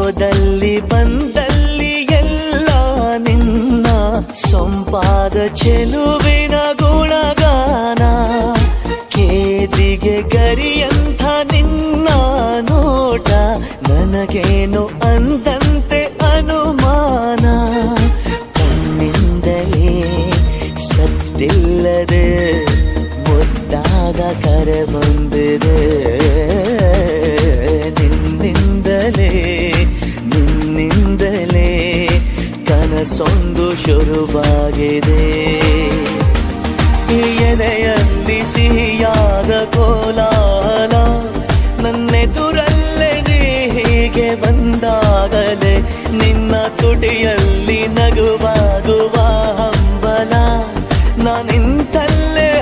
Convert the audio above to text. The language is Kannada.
ಹೋದಲ್ಲಿ ಬಂದಲ್ಲಿ ಎಲ್ಲ ನಿನ್ನ ಸೊಂಪಾದ ಚೆಲುವಿನ ಗುಣಗಾನ. ಕೇದಿಗೆ ಗರಿಯಂಥ ನಿನ್ನ ನೋಟ ನನಗೇನು ಅಂದಂತೆ ಅನುಮಾನ. ಕಣ್ಣಿಂದಲೇ ಸದ್ದಿಲ್ಲದೆ ಮುದ್ದಾದ ಕರೆ ಬಂದಿದೆ. ನಿನ್ನಿಂದಲೇ ಕನಸೊಂದು ಶುರುವಾಗಿದೆ. ಎದೆಯಲ್ಲಿ ಸಿಹಿಯಾದ ಕೋಲಾಹಲ ನನ್ನೆದುರಲ್ಲೇ ನೀ ಹೀಗೆ ಬಂದಾಗಲೇ ನಿನ್ನ ತುಟಿಯಲ್ಲಿ ನಗುವಾಗುವ ಹಂಬಲ. ನಾನಿಂತಲ್ಲೇ